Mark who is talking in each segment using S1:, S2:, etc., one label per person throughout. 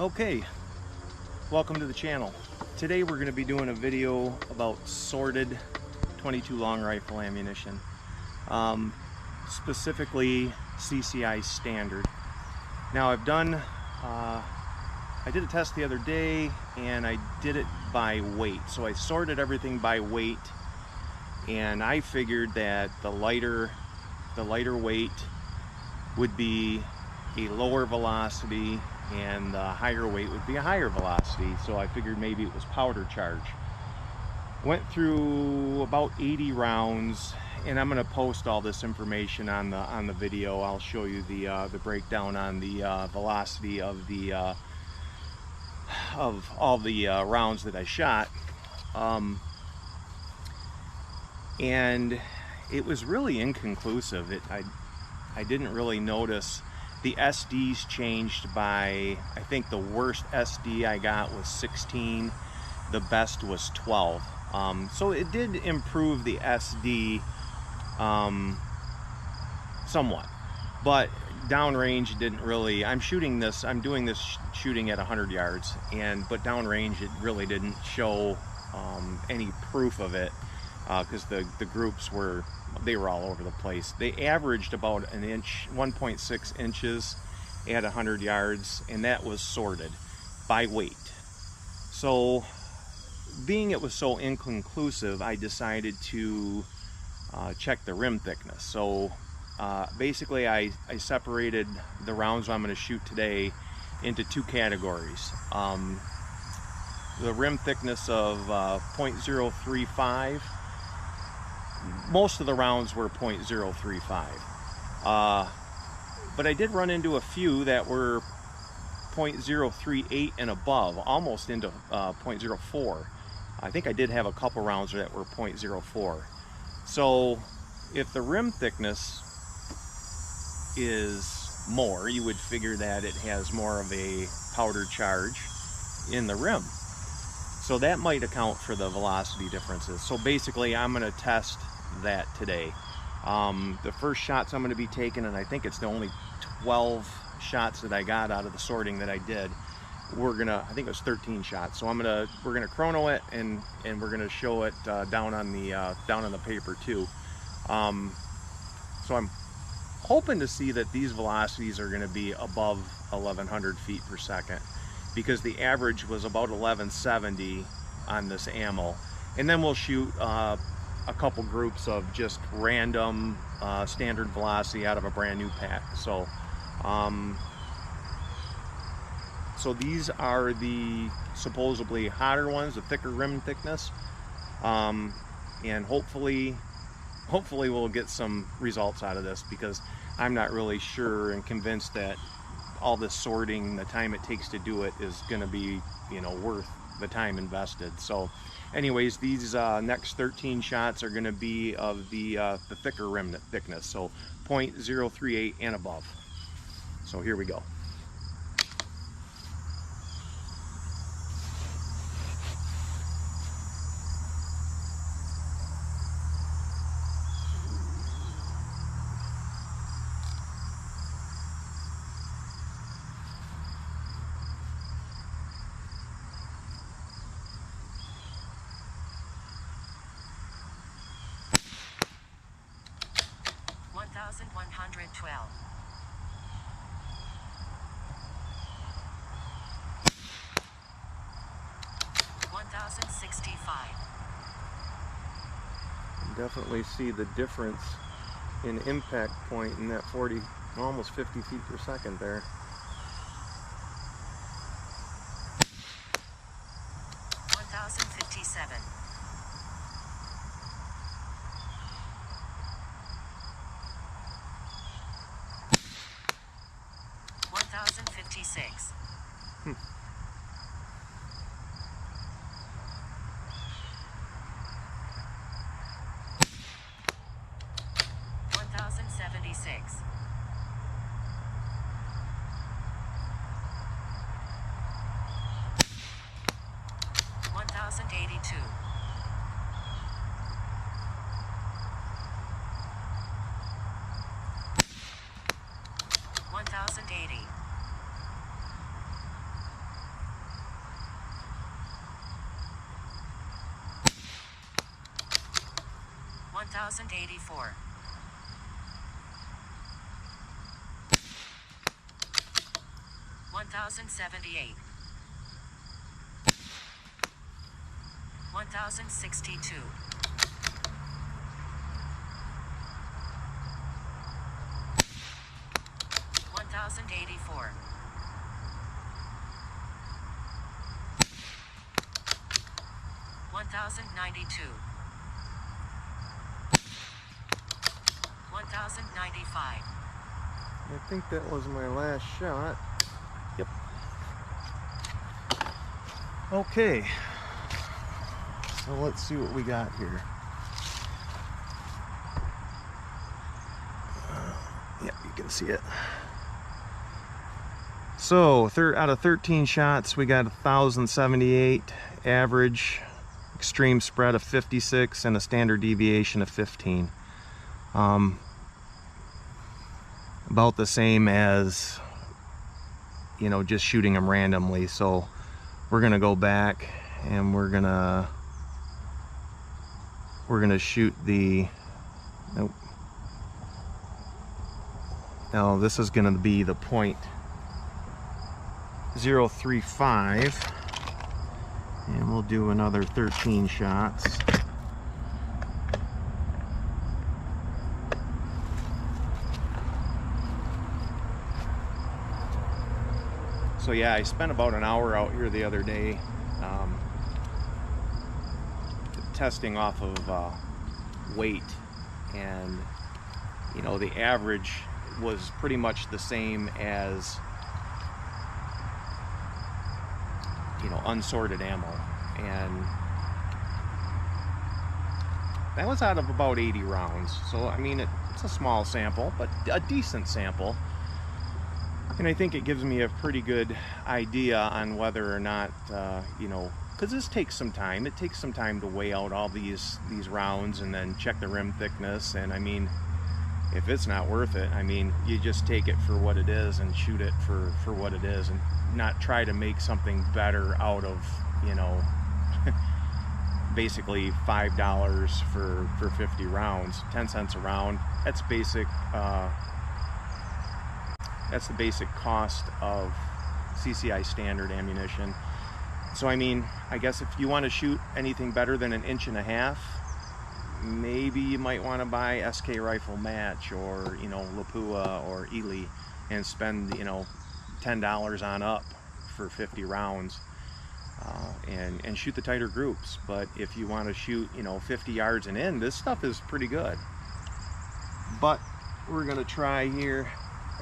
S1: Okay, welcome to the channel. Today we're going to be doing a video about sorted 22 long rifle ammunition, specifically CCI standard. Now I did a test the other day and I did it by weight. So I sorted everything by weight, and I figured that the lighter weight would be a lower velocity and the higher weight would be a higher velocity. So I figured maybe it was powder charge. Went through about 80 rounds, and I'm going to post all this information on the video. I'll show you the breakdown on the velocity of all the rounds that I shot, and it was really inconclusive. I didn't really notice. The SDs changed by, I think the worst SD I got was 16, the best was 12. So it did improve the SD somewhat, but downrange didn't really. I'm doing this shooting at 100 yards, but downrange it really didn't show any proof of it, because the groups were all over the place. They averaged about an inch, 1.6 inches at 100 yards, and that was sorted by weight. So being it was so inconclusive, I decided to check the rim thickness. So basically I separated the rounds I'm going to shoot today into two categories. The rim thickness of 0.035. Most of the rounds were 0.035, but I did run into a few that were 0.038 and above, almost into 0.04. I think I did have a couple rounds that were 0.04. So if the rim thickness is more, you would figure that it has more of a powder charge in the rim. So that might account for the velocity differences. So basically I'm going to test that today. The first shots I'm going to be taking, and I think it's the only 12 shots that I got out of the sorting that I did, I think it was 13 shots. So we're gonna chrono it, and we're gonna show it down on the paper too. So I'm hoping to see that these velocities are going to be above 1100 feet per second, because the average was about 1170 on this ammo. And then we'll shoot a couple groups of just random standard velocity out of a brand new pack. So so these are the supposedly hotter ones, the thicker rim thickness, and hopefully we'll get some results out of this, because I'm not really sure and convinced that all this sorting, the time it takes to do it, is going to be, worth the time invested. So anyways, these next 13 shots are going to be of the thicker rim thickness, so 0.038 and above. So here we go.
S2: $1,112. $1,065.
S1: Definitely see the difference in impact point in that 40, almost 50 feet per second there.
S2: $1,057. $1,056. $1,076. $1,082. $1,080. 1084. 1078. 1062. 1084. 1092. 1095.
S1: I think that was my last shot. Yep. Okay. So let's see what we got here. Yep, you can see it. So out of 13 shots, we got 1,078 average, extreme spread of 56, and a standard deviation of 15. About the same as, you know, just shooting them randomly. So we're gonna go back and we're gonna shoot the, nope. Now this is gonna be the .035, and we'll do another 13 shots. So yeah, I spent about an hour out here the other day testing off of weight, and you know, the average was pretty much the same as, you know, unsorted ammo, and that was out of about 80 rounds. So I mean, it's a small sample, but a decent sample. And I think it gives me a pretty good idea on whether or not, you know, because this takes some time. It takes some time to weigh out all these rounds and then check the rim thickness. And I mean, if it's not worth it, I mean, you just take it for what it is and shoot it for what it is, and not try to make something better out of, you know, basically $5 for 50 rounds, 10 cents a round. That's basic. That's the basic cost of CCI standard ammunition. So I mean, I guess if you want to shoot anything better than 1.5 inches, maybe you might want to buy SK Rifle Match, or, you know, Lapua or Ely, and spend, you know, $10 on up for 50 rounds, and shoot the tighter groups. But if you want to shoot, you know, 50 yards and in, this stuff is pretty good. But we're gonna try here.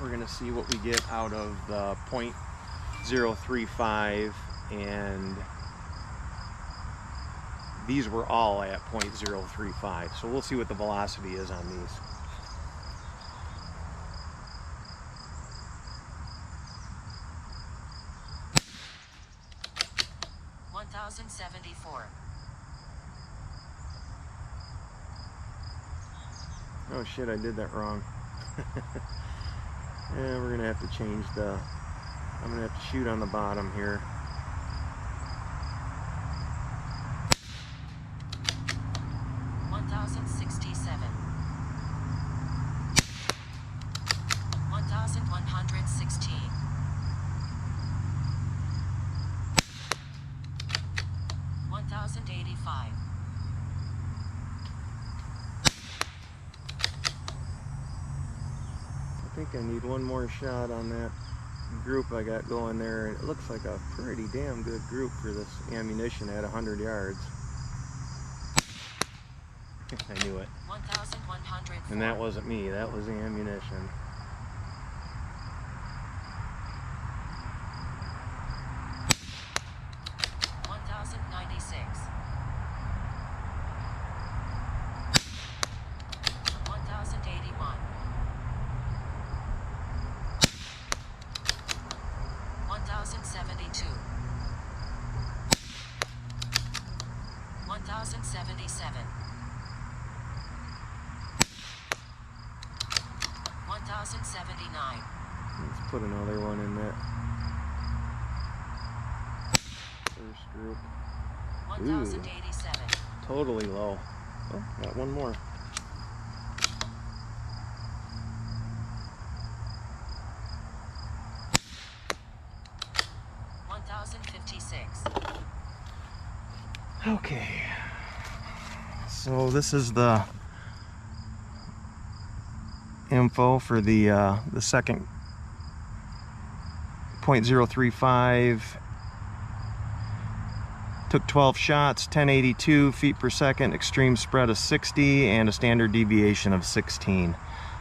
S1: We're going to see what we get out of the .035, and these were all at .035. So we'll see what the velocity is on these.
S2: $1,074.
S1: Oh shit, I did that wrong. And we're gonna have to change I'm gonna have to shoot on the bottom here.
S2: $1,067. 1,116. 1,085.
S1: I think I need one more shot on that group I got going there. It looks like a pretty damn good group for this ammunition at 100 yards. I knew it.
S2: 1,104.
S1: And that wasn't me, that was the ammunition.
S2: $1,077. 1,079.
S1: Let's put another one in that first group.
S2: 1,087.
S1: Totally low. Oh, got one more.
S2: 1056.
S1: Okay, so this is the info for the second .035. Took 12 shots, 1082 feet per second, extreme spread of 60, and a standard deviation of 16.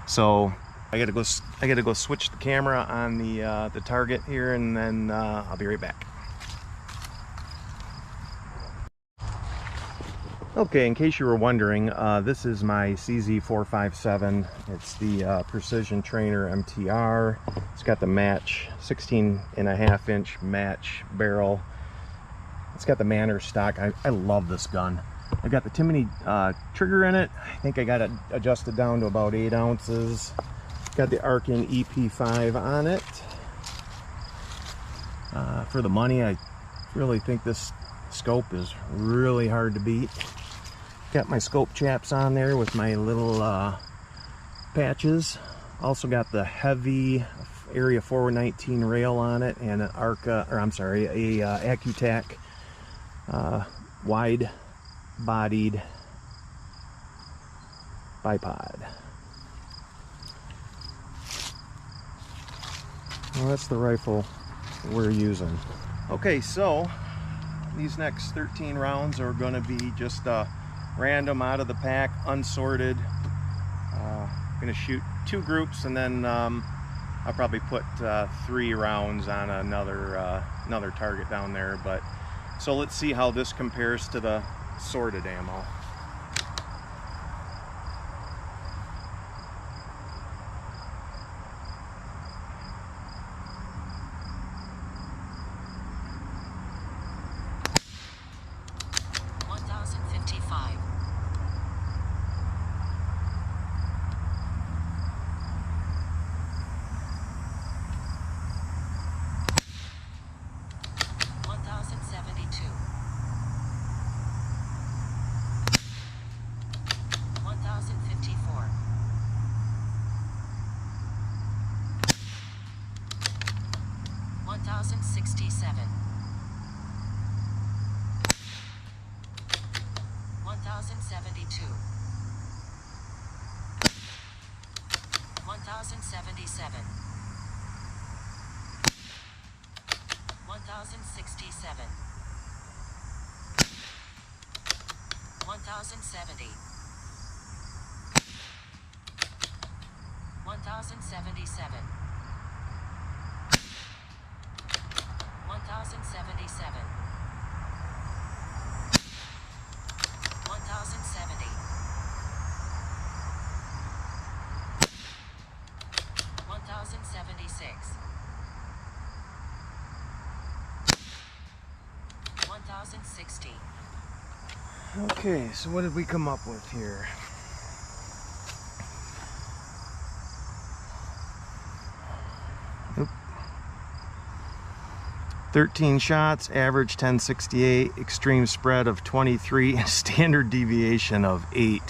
S1: So I gotta go switch the camera on the target here, and then I'll be right back. Okay, in case you were wondering, this is my CZ457. It's the Precision Trainer MTR. It's got the match 16.5-inch match barrel. It's got the Manor stock. I love this gun. I got the Timony trigger in it. I think I got it adjusted down to about 8 ounces. Got the Arkin EP5 on it. For the money, I really think this scope is really hard to beat. Got my scope chaps on there with my little patches. Also got the heavy Area 419 rail on it, and an Accutac wide-bodied bipod. Well, that's the rifle we're using. Okay, so these next 13 rounds are going to be just random out of the pack, unsorted. Going to shoot 2 groups, and then I'll probably put 3 rounds on another target down there. But so let's see how this compares to the sorted ammo. Okay, so what did we come up with here? Oop. 13 shots, average 1068, extreme spread of 23, standard deviation of 8.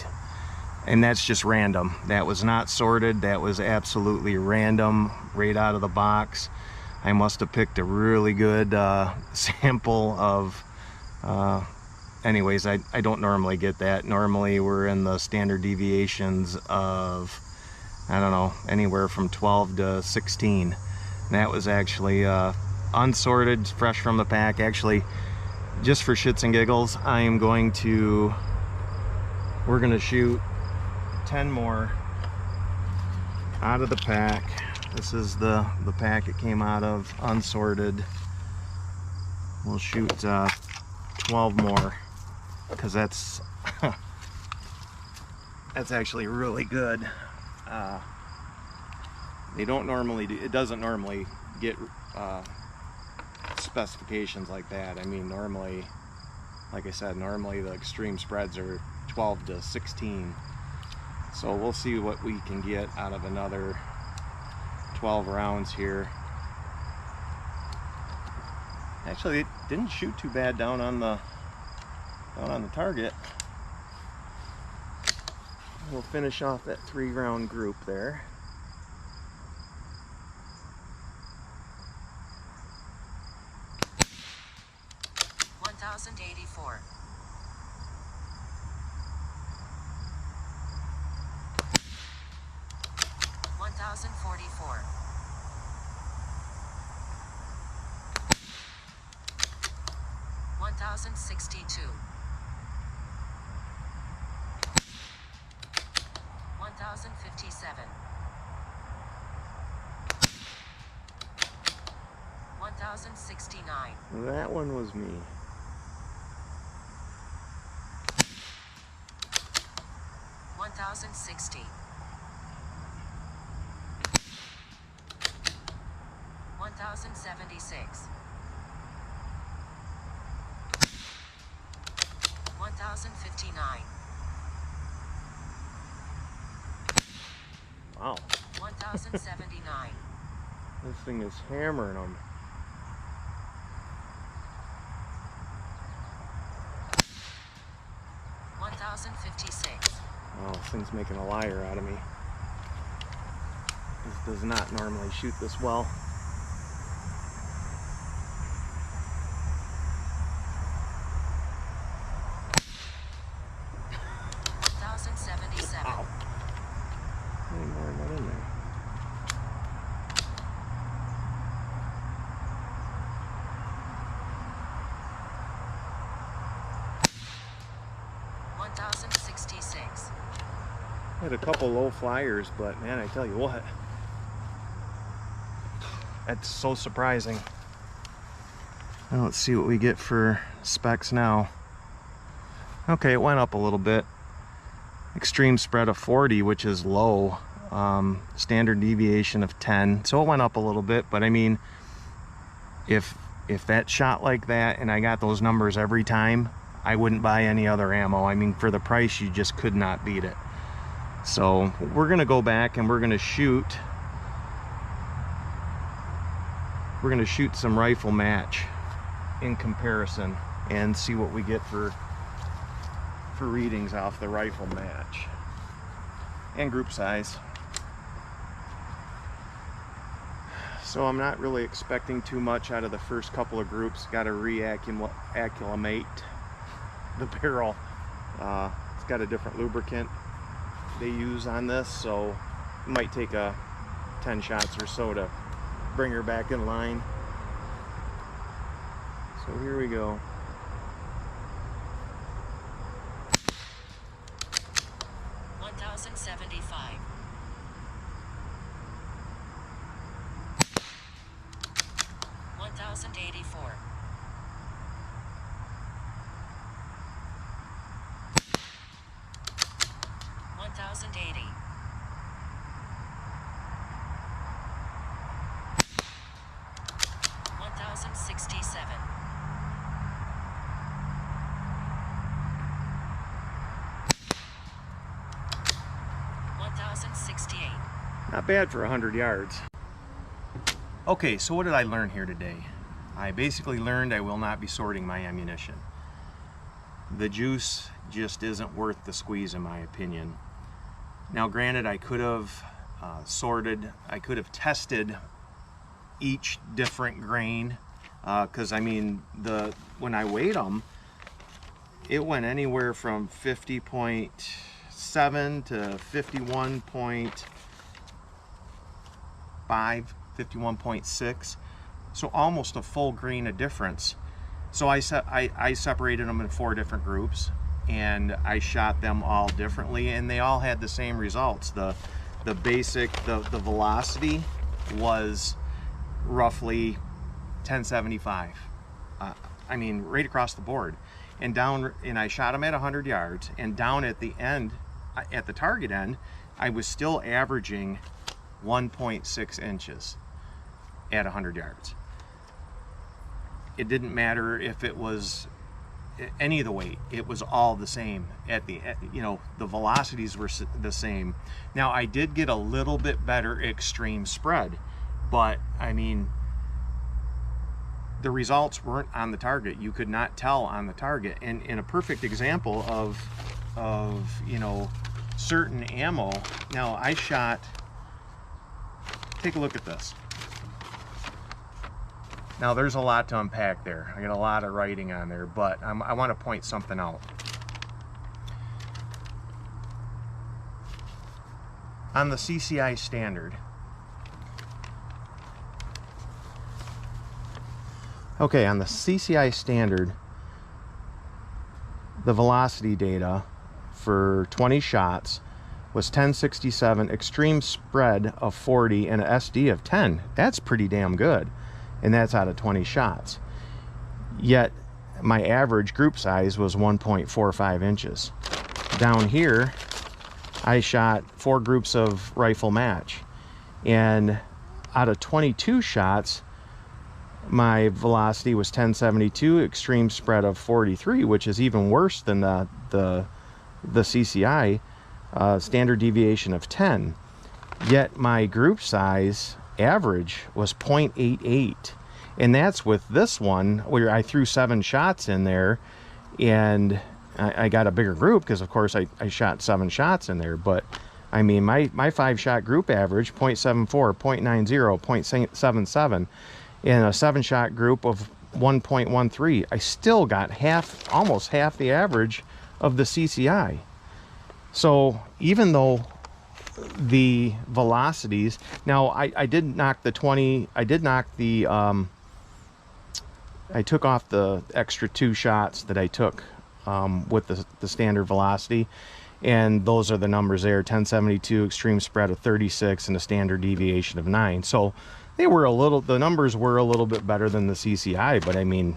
S1: And that's just random. That was not sorted. That was absolutely random right out of the box. I must have picked a really good sample of anyways, I don't normally get that. Normally we're in the standard deviations of, I don't know, anywhere from 12 to 16. And that was actually unsorted, fresh from the pack. Actually, just for shits and giggles, we're going to shoot 10 more out of the pack. This is the pack it came out of, unsorted. We'll shoot 12 more, because that's actually really good. They don't normally do, it doesn't normally get specifications like that. I mean, normally, like I said, normally the extreme spreads are 12 to 16. So we'll see what we can get out of another 12 rounds here. Actually, it didn't shoot too bad down on the target. We'll finish off that 3-round group there.
S2: 1084. 1044. 1062. 1057. 1069.
S1: That one was me.
S2: 1060. 1076. 1059.
S1: Wow.
S2: 1079.
S1: This thing is hammering them.
S2: 1056.
S1: Oh, this thing's making a liar out of me. This does not normally shoot this well.
S2: 1077.
S1: Ow. Any more than that in there.
S2: 1066.
S1: I had a couple low flyers, but man, I tell you what, that's so surprising. Now let's see what we get for specs now. Okay, it went up a little bit. Extreme spread of 40, which is low. Standard deviation of 10, so it went up a little bit. But I mean, if that shot like that and I got those numbers every time, I wouldn't buy any other ammo. I mean, for the price, you just could not beat it. So we're gonna go back and we're gonna shoot some rifle match in comparison and see what we get for readings off the rifle match and group size. So I'm not really expecting too much out of the first couple of groups. Got to re-acclimate the barrel. It's got a different lubricant they use on this, so it might take 10 shots or so to bring her back in line. So here we go.
S2: 1075. 1084. 1080. 1067. 1068.
S1: Not bad for 100 yards. Okay, so what did I learn here today? I basically learned I will not be sorting my ammunition. The juice just isn't worth the squeeze in my opinion. Now granted, I could have sorted, I could have tested each different grain, because I mean, when I weighed them, it went anywhere from 50.7 to 51.5, 51.6, so almost a full grain of difference. So I separated them in 4 different groups and I shot them all differently, and they all had the same results. The basic velocity was roughly 1075. I mean, right across the board. And I shot them at 100 yards, and down at the end, at the target end, I was still averaging 1.6 inches at 100 yards. It didn't matter if it was any of the weight, it was all the same. You know, the velocities were the same. Now I did get a little bit better extreme spread, but I mean, the results weren't on the target. You could not tell on the target. And in a perfect example of you know, certain ammo. Now I shot, take a look at this. Now there's a lot to unpack there. I got a lot of writing on there, but I want to point something out. On the CCI standard, okay, on the CCI standard, the velocity data for 20 shots was 1067, extreme spread of 40, and an SD of 10. That's pretty damn good. And that's out of 20 shots. Yet my average group size was 1.45 inches. Down here, I shot 4 groups of rifle match, and out of 22 shots, my velocity was 1072, extreme spread of 43, which is even worse than the CCI standard deviation of 10. Yet my group size average was 0.88, and that's with this one where I threw 7 shots in there, and I got a bigger group because of course I shot 7 shots in there. But I mean, my 5-shot group average 0.74, 0.90, 0.77, and a 7-shot group of 1.13. I still got almost half the average of the CCI. So even though the velocities, now I did knock the 20, I did knock the I took off the extra 2 shots that I took with the standard velocity, and those are the numbers there: 1072, extreme spread of 36, and a standard deviation of 9. So they were the numbers were a little bit better than the CCI, but I mean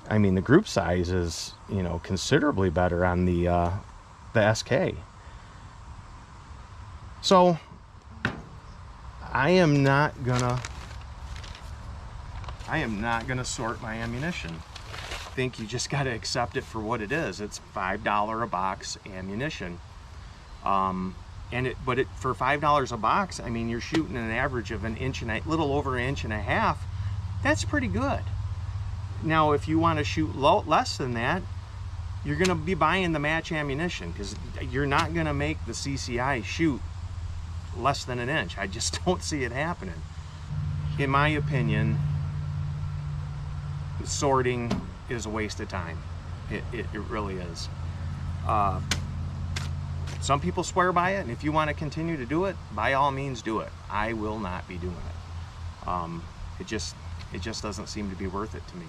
S1: the group size is, you know, considerably better on the SK. So I am not gonna sort my ammunition. I think you just got to accept it for what it is. It's $5 a box ammunition, but for $5 a box, I mean, you're shooting an average of little over an inch and a half. That's pretty good. Now, if you want to shoot less than that, you're going to be buying the match ammunition, because you're not going to make the CCI shoot less than an inch. I just don't see it happening. In my opinion, sorting is a waste of time. It really is. Some people swear by it, and if you want to continue to do it, by all means do it. I will not be doing it. It just doesn't seem to be worth it to me.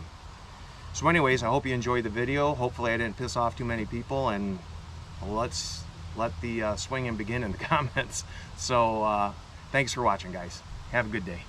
S1: So anyways, I hope you enjoyed the video. Hopefully I didn't piss off too many people, and let's let the swinging begin in the comments. So thanks for watching, guys. Have a good day.